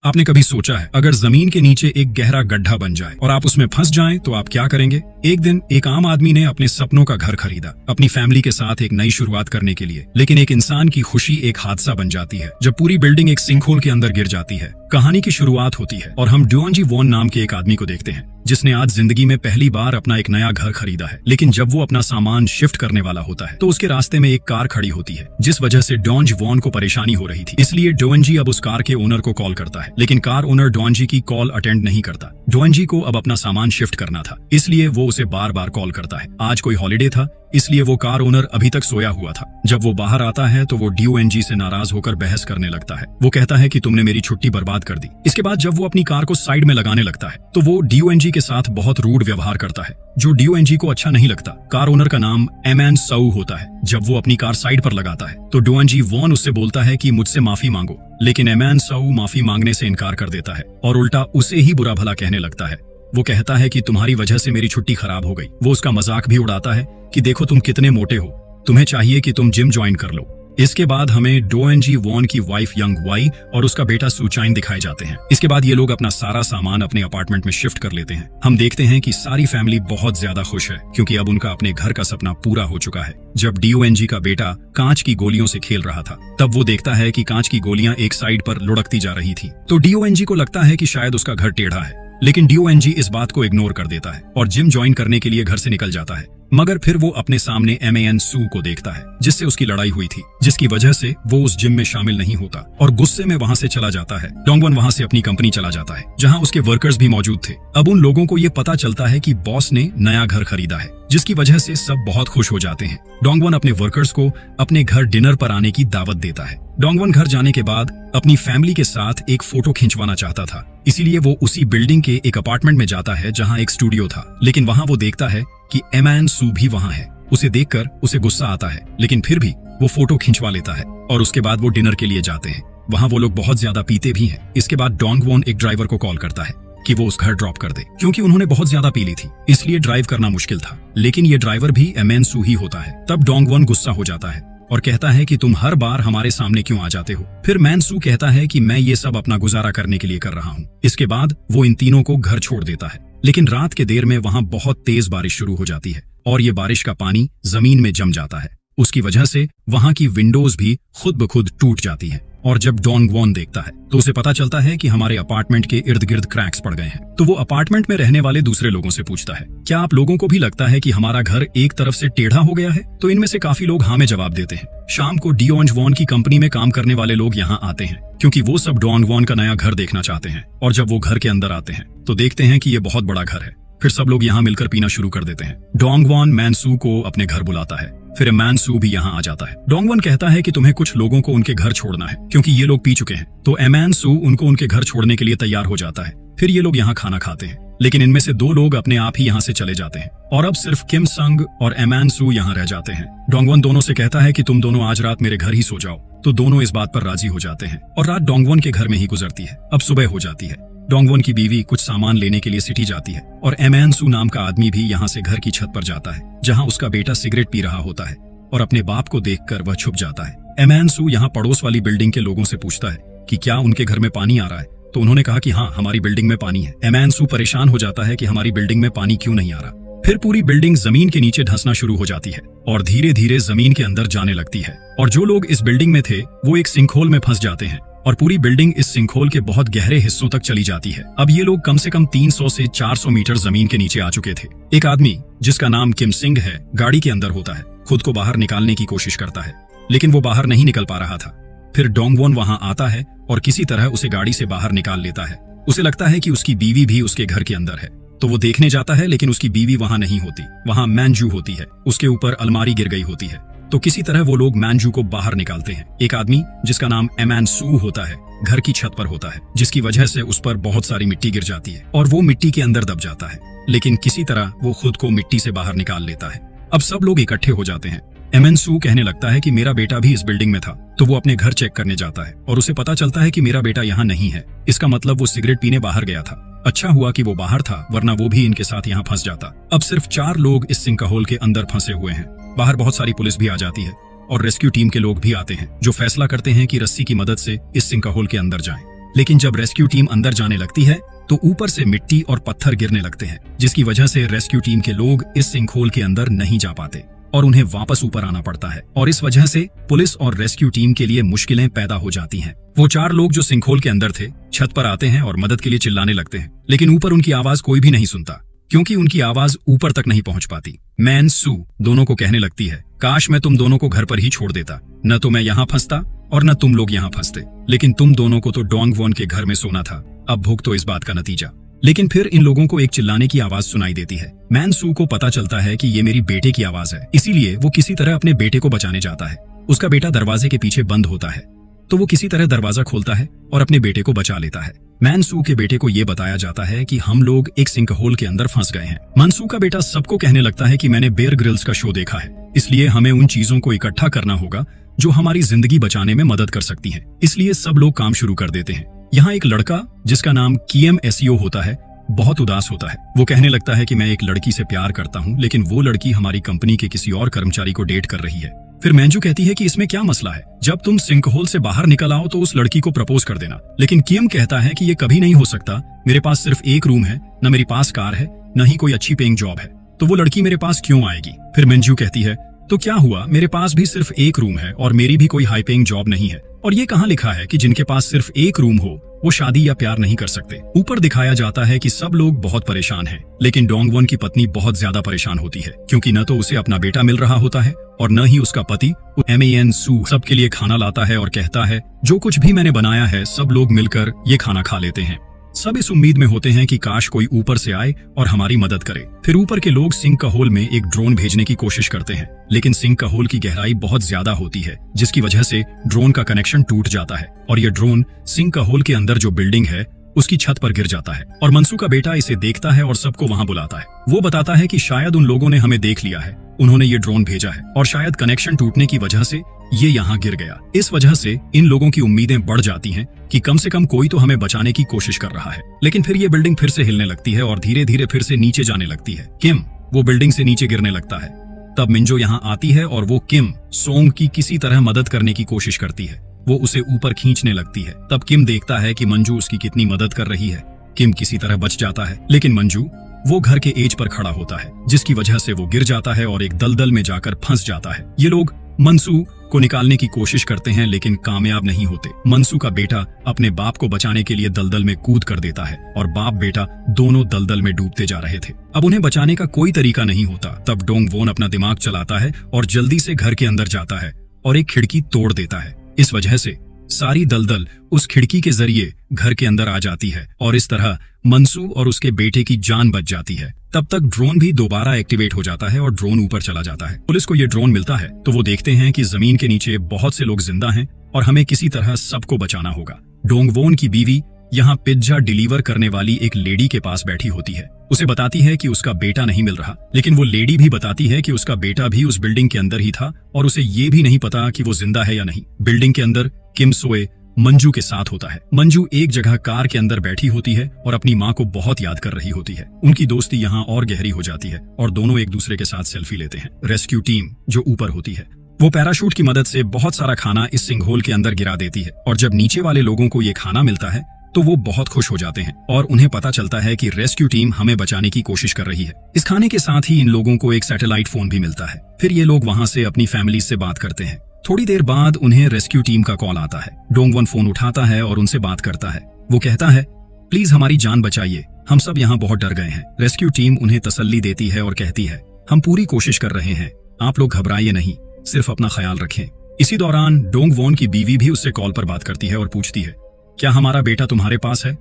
आपने कभी सोचा है अगर जमीन के नीचे एक गहरा गड्ढा बन जाए और आप उसमें फंस जाएं तो आप क्या करेंगे? एक दिन एक आम आदमी ने अपने सपनों का घर खरीदा अपनी फैमिली के साथ एक नई शुरुआत करने के लिए, लेकिन एक इंसान की खुशी एक हादसा बन जाती है जब पूरी बिल्डिंग एक सिंकहोल के अंदर गिर जाती है। कहानी की शुरुआत होती है और हम ड्यूअनजी वॉन नाम के एक आदमी को देखते हैं जिसने आज जिंदगी में पहली बार अपना एक नया घर खरीदा है। लेकिन जब वो अपना सामान शिफ्ट करने वाला होता है तो उसके रास्ते में एक कार खड़ी होती है जिस वजह से ड्यूअनजी वॉन को परेशानी हो रही थी। इसलिए ड्यूअनजी अब उस कार के ओनर को कॉल करता है, लेकिन कार ओनर ड्यूअनजी की कॉल अटेंड नहीं करता। ड्यूअनजी को अब अपना सामान शिफ्ट करना था, इसलिए वो उसे बार बार कॉल करता है। आज कोई हॉलिडे था, इसलिए वो कार ओनर अभी तक सोया हुआ था। जब वो बाहर आता है तो वो ड्यूअनजी से नाराज होकर बहस करने लगता है। वो कहता है कि तुमने मेरी छुट्टी बर्बाद कर दी। इसके बाद जब वो अपनी कार को साइड में लगाने लगता है तो वो ड्यूअनजी के साथ बहुत रूड व्यवहार करता है जो ड्यूअनजी को अच्छा नहीं लगता। कार ओनर का नाम एमैन सऊ होता है। जब वो अपनी कार साइड पर लगाता है तो ड्यूअनजी वॉन उससे बोलता है कि मुझसे माफी मांगो, लेकिन एमैन सऊ माफी मांगने से इनकार कर देता है और उल्टा उसे ही बुरा भला कहने लगता है। वो कहता है कि तुम्हारी वजह से मेरी छुट्टी खराब हो गई। वो उसका मजाक भी उड़ाता है कि देखो तुम कितने मोटे हो, तुम्हें चाहिए कि तुम जिम ज्वाइन कर लो। इसके बाद हमें ड्यूअनजी वॉन की वाइफ यंग वाई और उसका बेटा सुचाइन दिखाए जाते हैं। इसके बाद ये लोग अपना सारा सामान अपने अपार्टमेंट में शिफ्ट कर लेते हैं। हम देखते हैं कि सारी फैमिली बहुत ज्यादा खुश है क्योंकि अब उनका अपने घर का सपना पूरा हो चुका है। जब ड्यूअनजी का बेटा कांच की गोलियों से खेल रहा था तब वो देखता है कि कांच की गोलियां एक साइड पर लुढ़कती जा रही थी। तो ड्यूअनजी को लगता है कि शायद उसका घर टेढ़ा है, लेकिन ड्यूअनजी इस बात को इग्नोर कर देता है और जिम ज्वाइन करने के लिए घर से निकल जाता है। मगर फिर वो अपने सामने एमएन सू को देखता है जिससे उसकी लड़ाई हुई थी, जिसकी वजह से वो उस जिम में शामिल नहीं होता और गुस्से में वहां से चला जाता है। डोंगवन वहां से अपनी कंपनी चला जाता है जहां उसके वर्कर्स भी मौजूद थे। अब उन लोगों को ये पता चलता है कि बॉस ने नया घर खरीदा है, जिसकी वजह से सब बहुत खुश हो जाते हैं। डोंगवन अपने वर्कर्स को अपने घर डिनर पर आने की दावत देता है। डोंगवन घर जाने के बाद अपनी फैमिली के साथ एक फोटो खिंचवाना चाहता था, इसीलिए वो उसी बिल्डिंग के एक अपार्टमेंट में जाता है जहां एक स्टूडियो था। लेकिन वहां वो देखता है कि एमैन सू भी वहां है। उसे देखकर उसे गुस्सा आता है, लेकिन फिर भी वो फोटो खिंचवा लेता है और उसके बाद वो डिनर के लिए जाते हैं। वहां वो लोग बहुत ज्यादा पीते भी हैं। इसके बाद डोंगवॉन एक ड्राइवर को कॉल करता है कि वो उस घर ड्रॉप कर दे, क्योंकि उन्होंने बहुत ज्यादा पी ली थी, इसलिए ड्राइव करना मुश्किल था। लेकिन ये ड्राइवर भी एमैन सू ही होता है। तब डोंगवॉन गुस्सा हो जाता है और कहता है कि तुम हर बार हमारे सामने क्यों आ जाते हो। फिर मैनसू कहता है कि मैं ये सब अपना गुजारा करने के लिए कर रहा हूँ। इसके बाद वो इन तीनों को घर छोड़ देता है। लेकिन रात के देर में वहां बहुत तेज बारिश शुरू हो जाती है और ये बारिश का पानी जमीन में जम जाता है। उसकी वजह से वहां की विंडोज भी खुद ब खुद टूट जाती है और जब डोंगवॉन देखता है तो उसे पता चलता है कि हमारे अपार्टमेंट के इर्द गिर्द क्रैक्स पड़ गए हैं। तो वो अपार्टमेंट में रहने वाले दूसरे लोगों से पूछता है, क्या आप लोगों को भी लगता है कि हमारा घर एक तरफ से टेढ़ा हो गया है? तो इनमें से काफी लोग हाँ में जवाब देते हैं। शाम को ड्यूअनजी वॉन की कंपनी में काम करने वाले लोग यहाँ आते हैं क्योंकि वो सब डोंगवॉन का नया घर देखना चाहते हैं। और जब वो घर के अंदर आते हैं तो देखते हैं कि ये बहुत बड़ा घर है। फिर सब लोग यहाँ मिलकर पीना शुरू कर देते हैं। डोंगवॉन मैनसू को अपने घर बुलाता है, फिर मैनसू भी यहाँ आ जाता है। डोंगवन कहता है कि तुम्हें कुछ लोगों को उनके घर छोड़ना है क्योंकि ये लोग पी चुके हैं। तो एमैनसू उनको उनके घर छोड़ने के लिए तैयार हो जाता है। फिर ये लोग यहाँ खाना खाते हैं, लेकिन इनमें से दो लोग अपने आप ही यहाँ से चले जाते हैं और अब सिर्फ किम संग और एमैनसू यहाँ रह जाते हैं। डोंगवन दोनों से कहता है कि तुम दोनों आज रात मेरे घर ही सो जाओ। तो दोनों इस बात पर राजी हो जाते हैं और रात डोंगवन के घर में ही गुजरती है। अब सुबह हो जाती है। डोंगवन की बीवी कुछ सामान लेने के लिए सिटी जाती है और एमैनसू नाम का आदमी भी यहाँ से घर की छत पर जाता है जहाँ उसका बेटा सिगरेट पी रहा होता है और अपने बाप को देखकर वह छुप जाता है। एमैनसू यहाँ पड़ोस वाली बिल्डिंग के लोगों से पूछता है कि क्या उनके घर में पानी आ रहा है, तो उन्होंने कहा कि हाँ, हमारी बिल्डिंग में पानी है। एमैनसू परेशान हो जाता है कि हमारी बिल्डिंग में पानी क्यों नहीं आ रहा। फिर पूरी बिल्डिंग जमीन के नीचे धंसना शुरू हो जाती है और धीरे धीरे जमीन के अंदर जाने लगती है और जो लोग इस बिल्डिंग में थे वो एक सिंकहोल में फंस जाते हैं और पूरी बिल्डिंग इस सिंकहोल के बहुत गहरे हिस्सों तक चली जाती है। अब ये लोग कम से कम 300 से 400 मीटर जमीन के नीचे आ चुके थे। एक आदमी जिसका नाम किम सिंग है गाड़ी के अंदर होता है, खुद को बाहर निकालने की कोशिश करता है, लेकिन वो बाहर नहीं निकल पा रहा था। फिर डोंगवॉन वहां आता है और किसी तरह उसे गाड़ी से बाहर निकाल लेता है। उसे लगता है कि उसकी बीवी भी उसके घर के अंदर है, तो वो देखने जाता है, लेकिन उसकी बीवी वहां नहीं होती। वहां मैनजू होती है, उसके ऊपर अलमारी गिर गई होती है। तो किसी तरह वो लोग मैनजू को बाहर निकालते हैं। एक आदमी जिसका नाम एमैन सू होता है घर की छत पर होता है, जिसकी वजह से उस पर बहुत सारी मिट्टी गिर जाती है और वो मिट्टी के अंदर दब जाता है, लेकिन किसी तरह वो खुद को मिट्टी से बाहर निकाल लेता है। अब सब लोग इकट्ठे हो जाते हैं। एमैन सू कहने लगता है कि मेरा बेटा भी इस बिल्डिंग में था। तो वो अपने घर चेक करने जाता है और उसे पता चलता है कि मेरा बेटा यहाँ नहीं है। इसका मतलब वो सिगरेट पीने बाहर गया था। अच्छा हुआ कि वो बाहर था, वरना वो भी इनके साथ यहाँ फंस जाता। अब सिर्फ 4 लोग इस सिंकहोल के अंदर फंसे हुए हैं। बाहर बहुत सारी पुलिस भी आ जाती है और रेस्क्यू टीम के लोग भी आते हैं जो फैसला करते हैं कि रस्सी की मदद से इस सिंकहोल के अंदर जाएं। लेकिन जब रेस्क्यू टीम अंदर जाने लगती है तो ऊपर से मिट्टी और पत्थर गिरने लगते हैं, जिसकी वजह से रेस्क्यू टीम के लोग इस सिंकहोल के अंदर नहीं जा पाते और उन्हें वापस ऊपर आना पड़ता है। और इस वजह से पुलिस और रेस्क्यू टीम के लिए मुश्किलें पैदा हो जाती हैं। वो 4 लोग जो सिंकहोल के अंदर थे छत पर आते हैं और मदद के लिए चिल्लाने लगते हैं, लेकिन ऊपर उनकी आवाज कोई भी नहीं सुनता क्योंकि उनकी आवाज ऊपर तक नहीं पहुंच पाती। मैन सू दोनों को कहने लगती है, काश मैं तुम दोनों को घर पर ही छोड़ देता, न तो मैं यहाँ फंसता और न तुम लोग यहाँ फंसते, लेकिन तुम दोनों को तो डोंग वॉन के घर में सोना था। अब भुगतो तो इस बात का नतीजा। लेकिन फिर इन लोगों को एक चिल्लाने की आवाज सुनाई देती है। मैन सू को पता चलता है कि ये मेरी बेटे की आवाज है, इसीलिए वो किसी तरह अपने बेटे को बचाने जाता है। उसका बेटा दरवाजे के पीछे बंद होता है, तो वो किसी तरह दरवाजा खोलता है और अपने बेटे को बचा लेता है। मैनसू के बेटे को ये बताया जाता है कि हम लोग एक सिंकहोल के अंदर फंस गए हैं। मनसू का बेटा सबको कहने लगता है कि मैंने बेयर ग्रिल्स का शो देखा है, इसलिए हमें उन चीजों को इकट्ठा करना होगा जो हमारी जिंदगी बचाने में मदद कर सकती हैं। इसलिए सब लोग काम शुरू कर देते हैं। यहाँ एक लड़का जिसका नाम कीएम एसईओ होता है बहुत उदास होता है। वो कहने लगता है कि मैं एक लड़की से प्यार करता हूँ, लेकिन वो लड़की हमारी कंपनी के किसी और कर्मचारी को डेट कर रही है। फिर मैंजू कहती है कि इसमें क्या मसला है, जब तुम सिंकहोल से बाहर निकल आओ तो उस लड़की को प्रपोज कर देना। लेकिन किम कहता है कि ये कभी नहीं हो सकता, मेरे पास सिर्फ एक रूम है, न मेरे पास कार है, न ही कोई अच्छी पेइंग जॉब है, तो वो लड़की मेरे पास क्यों आएगी। फिर मैंजू कहती है, तो क्या हुआ, मेरे पास भी सिर्फ एक रूम है और मेरी भी कोई हाई पेइंग जॉब नहीं है, और ये कहाँ लिखा है कि जिनके पास सिर्फ एक रूम हो वो शादी या प्यार नहीं कर सकते। ऊपर दिखाया जाता है कि सब लोग बहुत परेशान हैं, लेकिन डोंगवॉन की पत्नी बहुत ज्यादा परेशान होती है, क्योंकि न तो उसे अपना बेटा मिल रहा होता है और न ही उसका पति मैन सू सबके लिए खाना लाता है और कहता है, जो कुछ भी मैंने बनाया है सब लोग मिलकर ये खाना खा लेते हैं। सब इस उम्मीद में होते हैं कि काश कोई ऊपर से आए और हमारी मदद करे। फिर ऊपर के लोग सिंकहोल में एक ड्रोन भेजने की कोशिश करते हैं, लेकिन सिंकहोल की गहराई बहुत ज्यादा होती है, जिसकी वजह से ड्रोन का कनेक्शन टूट जाता है और ये ड्रोन सिंकहोल के अंदर जो बिल्डिंग है उसकी छत पर गिर जाता है। और मनसू का बेटा इसे देखता है और सबको वहां बुलाता है। वो बताता है कि शायद उन लोगों ने हमें देख लिया है, उन्होंने ये ड्रोन भेजा है और शायद कनेक्शन टूटने की वजह से ये यहाँ गिर गया। इस वजह से इन लोगों की उम्मीदें बढ़ जाती हैं कि कम से कम कोई तो हमें बचाने की कोशिश कर रहा है। लेकिन फिर ये बिल्डिंग फिर से हिलने लगती है और धीरे धीरे फिर से नीचे जाने लगती है। किम वो बिल्डिंग से नीचे गिरने लगता है। तब मिंजो यहाँ आती है और वो किम सोंग की किसी तरह मदद करने की कोशिश करती है। वो उसे ऊपर खींचने लगती है। तब किम देखता है कि मंजू उसकी कितनी मदद कर रही है। किम किसी तरह बच जाता है, लेकिन मंजू वो घर के एज पर खड़ा होता है, जिसकी वजह से वो गिर जाता है और एक दलदल में जाकर फंस जाता है। ये लोग मनसू को निकालने की कोशिश करते हैं, लेकिन कामयाब नहीं होते। मनसू का बेटा अपने बाप को बचाने के लिए दलदल में कूद कर देता है और बाप बेटा दोनों दलदल में डूबते जा रहे थे। अब उन्हें बचाने का कोई तरीका नहीं होता। तब डोंगवॉन अपना दिमाग चलाता है और जल्दी से घर के अंदर जाता है और एक खिड़की तोड़ देता है। इस वजह से सारी दलदल उस खिड़की के जरिए घर के अंदर आ जाती है और इस तरह मनसू और उसके बेटे की जान बच जाती है। तब तक ड्रोन भी दोबारा एक्टिवेट हो जाता है और ड्रोन ऊपर चला जाता है। पुलिस को ये ड्रोन मिलता है तो वो देखते हैं कि जमीन के नीचे बहुत से लोग जिंदा हैं और हमें किसी तरह सबको बचाना होगा। डोंगवॉन की बीवी यहाँ पिज्जा डिलीवर करने वाली एक लेडी के पास बैठी होती है। उसे बताती है कि उसका बेटा नहीं मिल रहा, लेकिन वो लेडी भी बताती है कि उसका बेटा भी उस बिल्डिंग के अंदर ही था और उसे ये भी नहीं पता कि वो जिंदा है या नहीं। बिल्डिंग के अंदर किम सोए मंजू के साथ होता है। मंजू एक जगह कार के अंदर बैठी होती है और अपनी माँ को बहुत याद कर रही होती है। उनकी दोस्ती यहाँ और गहरी हो जाती है और दोनों एक दूसरे के साथ सेल्फी लेते हैं। रेस्क्यू टीम जो ऊपर होती है वो पैराशूट की मदद से बहुत सारा खाना इस सिंकहोल के अंदर गिरा देती है और जब नीचे वाले लोगों को ये खाना मिलता है तो वो बहुत खुश हो जाते हैं और उन्हें पता चलता है कि रेस्क्यू टीम हमें बचाने की कोशिश कर रही है। इस खाने के साथ ही इन लोगों को एक सैटेलाइट फोन भी मिलता है। फिर ये लोग वहाँ से अपनी फैमिली से बात करते हैं। थोड़ी देर बाद उन्हें रेस्क्यू टीम का कॉल आता है। डोंगवॉन फोन उठाता है और उनसे बात करता है। वो कहता है, प्लीज हमारी जान बचाइए, हम सब यहाँ बहुत डर गए हैं। रेस्क्यू टीम उन्हें तसल्ली देती है और कहती है, हम पूरी कोशिश कर रहे हैं, आप लोग घबराइए नहीं, सिर्फ अपना ख्याल रखें। इसी दौरान डोंगवॉन की बीवी भी उससे कॉल पर बात करती है और पूछती है, क्या हमारा बेटा तुम्हारे पास है?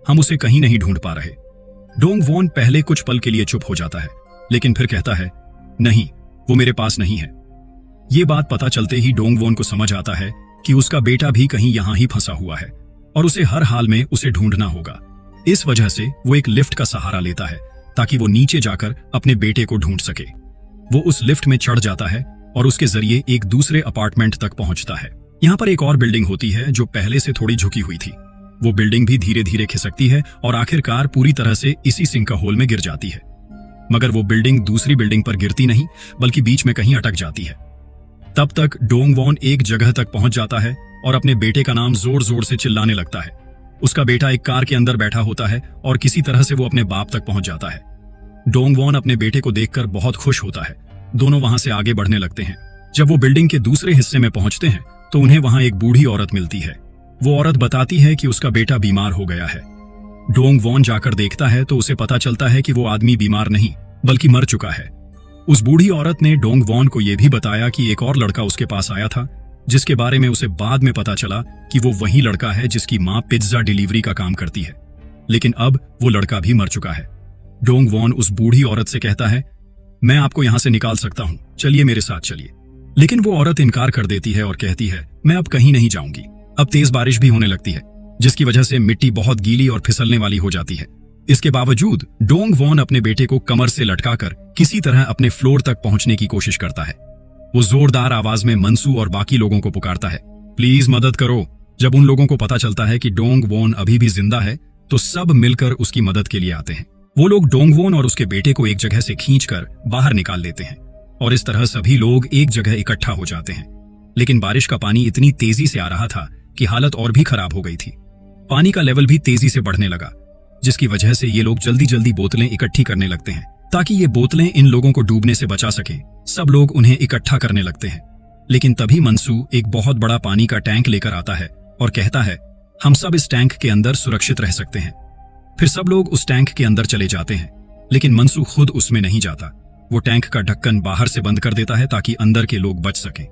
हम उसे कहीं नहीं ढूंढ पा रहे। डोंगवॉन पहले कुछ पल के लिए चुप हो जाता है, लेकिन फिर कहता है, नहीं, वो मेरे पास नहीं है। ये बात पता चलते ही डोंगवॉन को समझ आता है कि उसका बेटा भी कहीं यहाँ ही फंसा हुआ है और उसे हर हाल में उसे ढूंढना होगा। इस वजह से वो एक लिफ्ट का सहारा लेता है ताकि वो नीचे जाकर अपने बेटे को ढूंढ सके। वो उस लिफ्ट में चढ़ जाता है और उसके जरिए एक दूसरे अपार्टमेंट तक पहुंचता है। यहाँ पर एक और बिल्डिंग होती है जो पहले से थोड़ी झुकी हुई थी। वो बिल्डिंग भी धीरे धीरे खिसकती है और आखिरकार पूरी तरह से इसी सिंकहोल में गिर जाती है। मगर वो बिल्डिंग दूसरी बिल्डिंग पर गिरती नहीं, बल्कि बीच में कहीं अटक जाती है। तब तक डोंगवॉन एक जगह तक पहुंच जाता है और अपने बेटे का नाम जोर जोर से चिल्लाने लगता है। उसका बेटा एक कार के अंदर बैठा होता है और किसी तरह से वो अपने बाप तक पहुंच जाता है। डोंग वॉन अपने बेटे को देखकर बहुत खुश होता है। दोनों वहां से आगे बढ़ने लगते हैं। जब वो बिल्डिंग के दूसरे हिस्से में पहुंचते हैं तो उन्हें वहां एक बूढ़ी औरत मिलती है। वो औरत बताती है कि उसका बेटा बीमार हो गया है। डोंग वॉन जाकर देखता है तो उसे पता चलता है कि वो आदमी बीमार नहीं बल्कि मर चुका है। उस बूढ़ी औरत ने डोंग वॉन को यह भी बताया कि एक और लड़का उसके पास आया था, जिसके बारे में उसे बाद में पता चला कि वो वही लड़का है जिसकी मां पिज्जा डिलीवरी का काम करती है। लेकिन अब वो लड़का भी मर चुका है। डोंग वॉन उस बूढ़ी औरत से कहता है, मैं आपको यहां से निकाल सकता हूं, चलिए मेरे साथ चलिए। लेकिन वो औरत इनकार कर देती है और कहती है, मैं अब कहीं नहीं जाऊंगी। अब तेज बारिश भी होने लगती है, जिसकी वजह से मिट्टी बहुत गीली और फिसलने वाली हो जाती है। इसके बावजूद डोंग वॉन अपने बेटे को कमर से लटकाकर किसी तरह अपने फ्लोर तक पहुंचने की कोशिश करता है। वो जोरदार आवाज में मनसू और बाकी लोगों को पुकारता है, प्लीज मदद करो। जब उन लोगों को पता चलता है कि डोंग वॉन अभी भी जिंदा है तो सब मिलकर उसकी मदद के लिए आते हैं। वो लोग डोंग वॉन और उसके बेटे को एक जगह से खींचकर बाहर निकाल लेते हैं और इस तरह सभी लोग एक जगह इकट्ठा हो जाते हैं। लेकिन बारिश का पानी इतनी तेजी से आ रहा था कि हालत और भी खराब हो गई थी। पानी का लेवल भी तेजी से बढ़ने लगा, जिसकी वजह से ये लोग जल्दी जल्दी बोतलें इकट्ठी करने लगते हैं ताकि ये बोतलें इन लोगों को डूबने से बचा सकें। सब लोग उन्हें इकट्ठा करने लगते हैं। लेकिन तभी मनसू एक बहुत बड़ा पानी का टैंक लेकर आता है और कहता है, हम सब इस टैंक के अंदर सुरक्षित रह सकते हैं। फिर सब लोग उस टैंक के अंदर चले जाते हैं, लेकिन मनसू खुद उसमें नहीं जाता। वो टैंक का ढक्कन बाहर से बंद कर देता है ताकि अंदर के लोग बच सकें।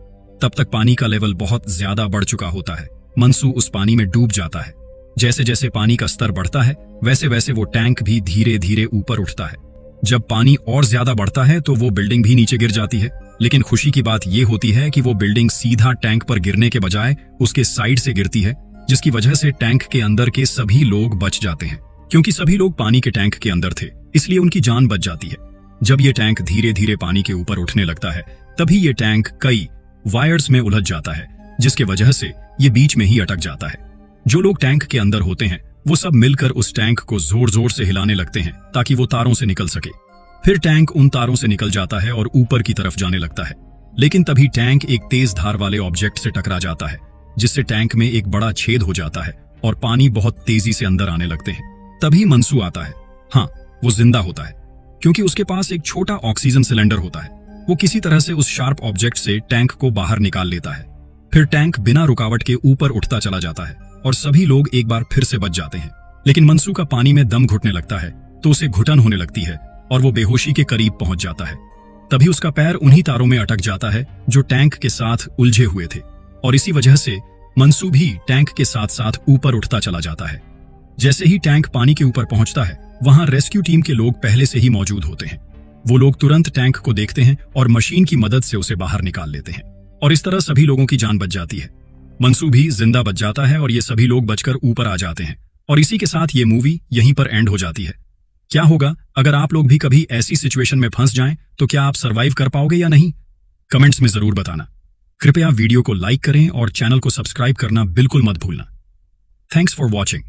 तब तक पानी का लेवल बहुत ज्यादा बढ़ चुका होता है। मनसू उस पानी में डूब जाता है। जैसे जैसे पानी का स्तर बढ़ता है वैसे वैसे वो टैंक भी धीरे धीरे ऊपर उठता है। जब पानी और ज्यादा बढ़ता है तो वो बिल्डिंग भी नीचे गिर जाती है। लेकिन खुशी की बात यह होती है कि वो बिल्डिंग सीधा टैंक पर गिरने के बजाय उसके साइड से गिरती है, जिसकी वजह से टैंक के अंदर के सभी लोग बच जाते हैं। क्योंकि सभी लोग पानी के टैंक के अंदर थे, इसलिए उनकी जान बच जाती है। जब ये टैंक धीरे धीरे पानी के ऊपर उठने लगता है तभी ये टैंक कई वायर्स में उलझ जाता है, जिसकी वजह से ये बीच में ही अटक जाता है। जो लोग टैंक के अंदर होते हैं वो सब मिलकर उस टैंक को जोर जोर से हिलाने लगते हैं ताकि वो तारों से निकल सके। फिर टैंक उन तारों से निकल जाता है और ऊपर की तरफ जाने लगता है। लेकिन तभी टैंक एक तेज धार वाले ऑब्जेक्ट से टकरा जाता है, जिससे टैंक में एक बड़ा छेद हो जाता है और पानी बहुत तेजी से अंदर आने लगते हैं। तभी मनसू आता है। हाँ, वो जिंदा होता है क्योंकि उसके पास एक छोटा ऑक्सीजन सिलेंडर होता है। वो किसी तरह से उस शार्प ऑब्जेक्ट से टैंक को बाहर निकाल लेता है। फिर टैंक बिना रुकावट के ऊपर उठता चला जाता है और सभी लोग एक बार फिर से बच जाते हैं। लेकिन मनसू का पानी में दम घुटने लगता है तो उसे घुटन होने लगती है और वो बेहोशी के करीब पहुंच जाता है। तभी उसका पैर उन्हीं तारों में अटक जाता है जो टैंक के साथ उलझे हुए थे और इसी वजह से मनसू भी टैंक के साथ साथ ऊपर उठता चला जाता है। जैसे ही टैंक पानी के ऊपर पहुंचता है वहां रेस्क्यू टीम के लोग पहले से ही मौजूद होते हैं। वो लोग तुरंत टैंक को देखते हैं और मशीन की मदद से उसे बाहर निकाल लेते हैं और इस तरह सभी लोगों की जान बच जाती है। मनसू भी जिंदा बच जाता है और ये सभी लोग बचकर ऊपर आ जाते हैं और इसी के साथ ये मूवी यहीं पर एंड हो जाती है। क्या होगा अगर आप लोग भी कभी ऐसी सिचुएशन में फंस जाएं तो क्या आप सरवाइव कर पाओगे या नहीं? कमेंट्स में जरूर बताना। कृपया वीडियो को लाइक करें और चैनल को सब्सक्राइब करना बिल्कुल मत भूलना। Thanks for watching.